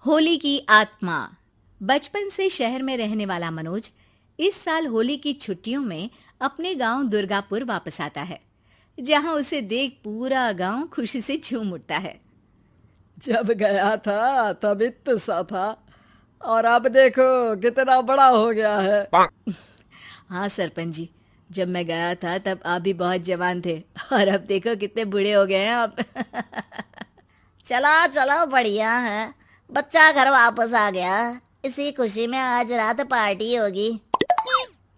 होली की आत्मा। बचपन से शहर में रहने वाला मनोज इस साल होली की छुट्टियों में अपने गांव दुर्गापुर वापस आता है, जहां उसे देख पूरा गांव खुशी से झूम उठता है। जब गया था तब इतना सा था और अब देखो कितना बड़ा हो गया है। हाँ सरपंच जी, जब मैं गया था तब आप भी बहुत जवान थे और अब देखो कितने बूढ़े हो गए हैं आप। चलो चलो बढ़िया है। बच्चा घर वापस आ गया। इसी खुशी में आज रात पार्टी होगी।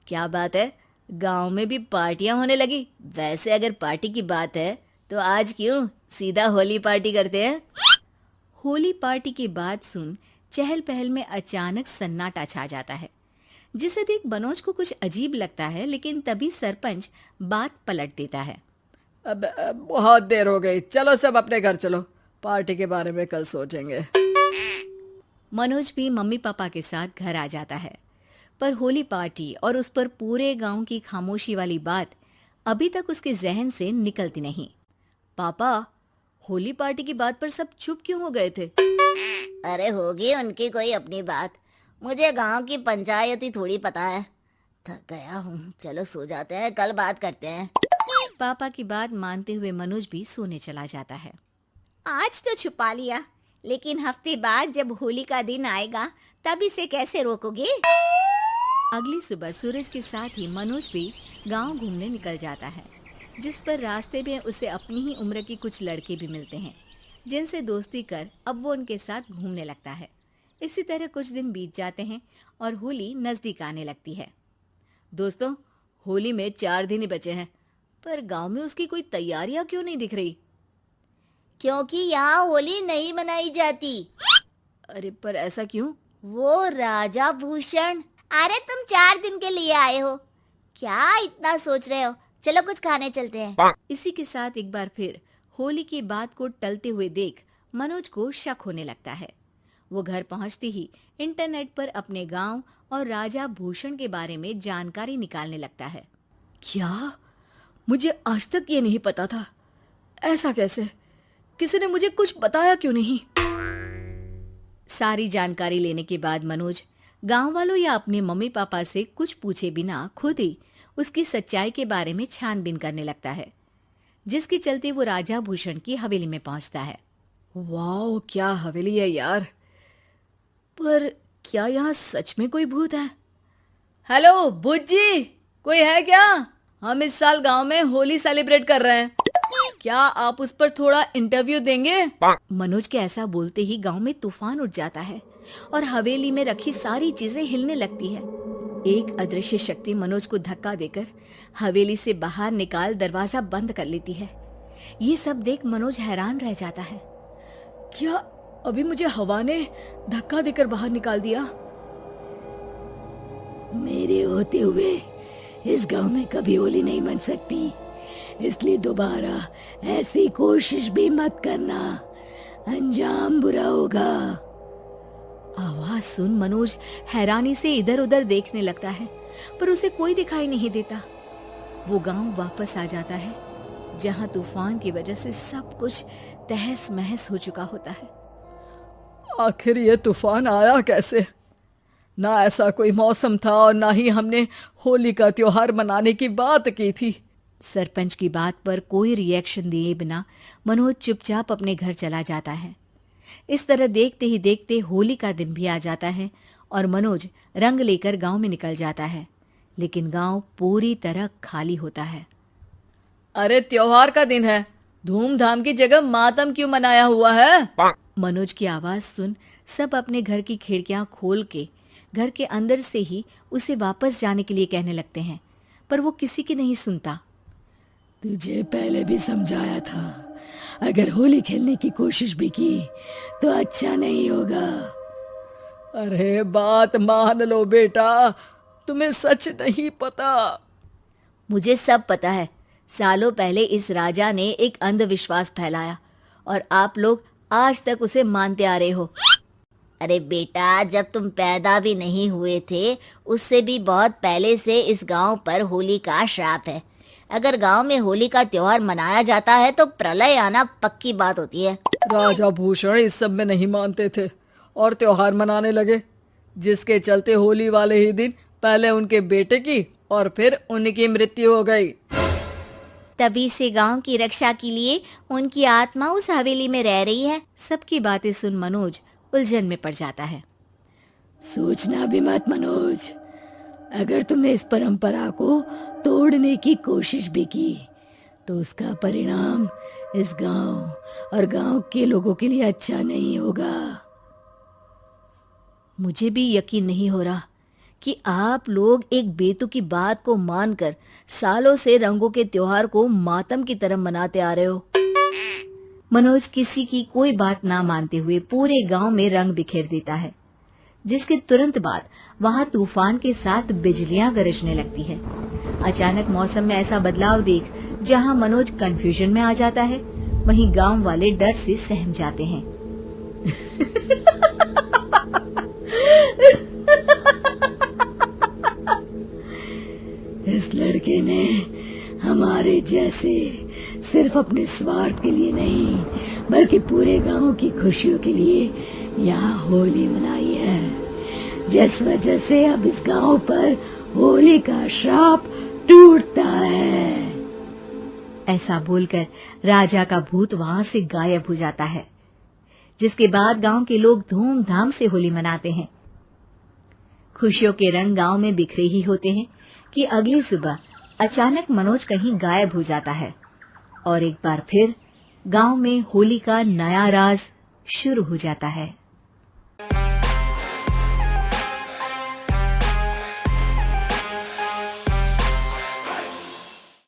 क्या बात है, गांव में भी पार्टियां होने लगी। वैसे अगर पार्टी की बात है तो आज क्यों सीधा होली पार्टी करते हैं। होली पार्टी की बात सुन चहल पहल में अचानक सन्नाटा छा जाता है, जिसे देख मनोज को कुछ अजीब लगता है, लेकिन तभी सरपंच बात पलट देता है। अब बहुत देर हो गई, चलो सब अपने घर चलो, पार्टी के बारे में कल सोचेंगे। मनोज भी मम्मी पापा के साथ घर आ जाता है, पर होली पार्टी और उस पर पूरे गांव की खामोशी वाली बात अभी तक उसके जहन से निकलती नहीं। पापा, होली पार्टी की बात पर सब चुप क्यों हो गए थे? अरे होगी उनकी कोई अपनी बात। मुझे गांव की पंचायत ही थोड़ी पता है। थक गया हूँ, चलो सो जाते हैं, कल बात करते हैं। पापा की बात मानते हुए मनोज भी सोने चला जाता है। आज तो छुपा लिया, लेकिन हफ्ते बाद जब होली का दिन आएगा तब इसे कैसे रोकोगे? अगली सुबह सूरज के साथ ही मनोज भी गांव घूमने निकल जाता है, जिस पर रास्ते में उसे अपनी ही उम्र के कुछ लड़के भी मिलते हैं, जिनसे दोस्ती कर अब वो उनके साथ घूमने लगता है। इसी तरह कुछ दिन बीत जाते हैं और होली नजदीक आने लगती है। दोस्तों, होली में 4 दिन ही बचे हैं, पर गांव में उसकी कोई तैयारियां क्यों नहीं दिख रही? क्योंकि यहाँ होली नहीं मनाई जाती। अरे पर ऐसा क्यों? वो राजा भूषण। अरे तुम 4 दिन के लिए आए हो, क्या इतना सोच रहे हो? चलो कुछ खाने चलते हैं। इसी के साथ एक बार फिर होली की बात को टलते हुए देख मनोज को शक होने लगता है। वो घर पहुंचते ही इंटरनेट पर अपने गांव और राजा भूषण के बारे में जानकारी निकालने लगता है। क्या? मुझे आज तक ये नहीं पता था। ऐसा कैसे? किसी ने मुझे कुछ बताया क्यों नहीं? सारी जानकारी लेने के बाद मनोज गांव वालों या अपने मम्मी पापा से कुछ पूछे बिना खुद ही उसकी सच्चाई के बारे में छानबीन करने लगता है, जिसके चलते वो राजा भूषण की हवेली में पहुंचता है। वाह, क्या हवेली है यार। पर क्या यहाँ सच में कोई भूत है? हेलो भूत जी, कोई है क्या? हम इस साल गांव में होली सेलिब्रेट कर रहे हैं, क्या आप उस पर थोड़ा इंटरव्यू देंगे? मनोज के ऐसा बोलते ही गांव में तूफान उठ जाता है और हवेली में रखी सारी चीजें हिलने लगती है। एक अदृश्य शक्ति मनोज को धक्का देकर हवेली से बाहर निकाल दरवाजा बंद कर लेती है। ये सब देख मनोज हैरान रह जाता है। क्या अभी मुझे हवा ने धक्का देकर बाहर निकाल दिया? मेरे होते हुए इस गांव में कभी होली नहीं मन सकती, इसलिए दोबारा ऐसी कोशिश भी मत करना, अंजाम बुरा होगा। आवाज सुन मनोज हैरानी से इधर उधर देखने लगता है, पर उसे कोई दिखाई नहीं देता। वो गांव वापस आ जाता है, जहां तूफान की वजह से सब कुछ तहस महस हो चुका होता है। आखिर ये तूफान आया कैसे? ना ऐसा कोई मौसम था और ना ही हमने होली का त्योहार मनाने की बात की थी। सरपंच की बात पर कोई रिएक्शन दिए बिना मनोज चुपचाप अपने घर चला जाता है। इस तरह देखते ही देखते होली का दिन भी आ जाता है और मनोज रंग लेकर गांव में निकल जाता है, लेकिन गांव पूरी तरह खाली होता है। अरे त्योहार का दिन है, धूमधाम की जगह मातम क्यों मनाया हुआ है? मनोज की आवाज सुन सब अपने घर की खिड़कियां खोल के घर के अंदर से ही उसे वापस जाने के लिए कहने लगते हैं, पर वो किसी की नहीं सुनता। तुझे पहले भी समझाया था, अगर होली खेलने की कोशिश भी की तो अच्छा नहीं होगा। अरे बात मान लो बेटा, तुम्हें सच नहीं पता। मुझे सब पता है। सालों पहले इस राजा ने एक अंधविश्वास फैलाया और आप लोग आज तक उसे मानते आ रहे हो। अरे बेटा, जब तुम पैदा भी नहीं हुए थे उससे भी बहुत पहले से इस गांव पर होली का श्राप है। अगर गांव में होली का त्योहार मनाया जाता है तो प्रलय आना पक्की बात होती है। राजा भूषण इस सब में नहीं मानते थे और त्योहार मनाने लगे, जिसके चलते होली वाले ही दिन पहले उनके बेटे की और फिर उनकी मृत्यु हो गई। तभी से गांव की रक्षा के लिए उनकी आत्मा उस हवेली में रह रही है। सबकी बातें सुन मनोज उलझन में पड़ जाता है। सोचना भी मत मनोज, अगर तुमने इस परंपरा को तोड़ने की कोशिश भी की तो उसका परिणाम इस गांव और गांव के लोगों के लिए अच्छा नहीं होगा। मुझे भी यकीन नहीं हो रहा कि आप लोग एक बेतुकी बात को मानकर सालों से रंगों के त्योहार को मातम की तरह मनाते आ रहे हो। मनोज किसी की कोई बात ना मानते हुए पूरे गांव में रंग बिखेर देता है, जिसके तुरंत बाद वहां तूफान के साथ बिजलियां गरजने लगती है। अचानक मौसम में ऐसा बदलाव देख जहां मनोज कंफ्यूजन में आ जाता है, वहीं गांव वाले डर से सहम जाते हैं। इस लड़के ने हमारे जैसे सिर्फ अपने स्वार्थ के लिए नहीं बल्कि पूरे गांव की खुशियों के लिए यहाँ होली मनाई है, जिस वजह से अब इस गांव पर होली का श्राप टूटता है। ऐसा बोलकर राजा का भूत वहां से गायब हो जाता है, जिसके बाद गांव के लोग धूमधाम से होली मनाते हैं। खुशियों के रंग गांव में बिखरे ही होते हैं कि अगली सुबह अचानक मनोज कहीं गायब हो जाता है और एक बार फिर गांव में होली का नया राज शुरू हो जाता है।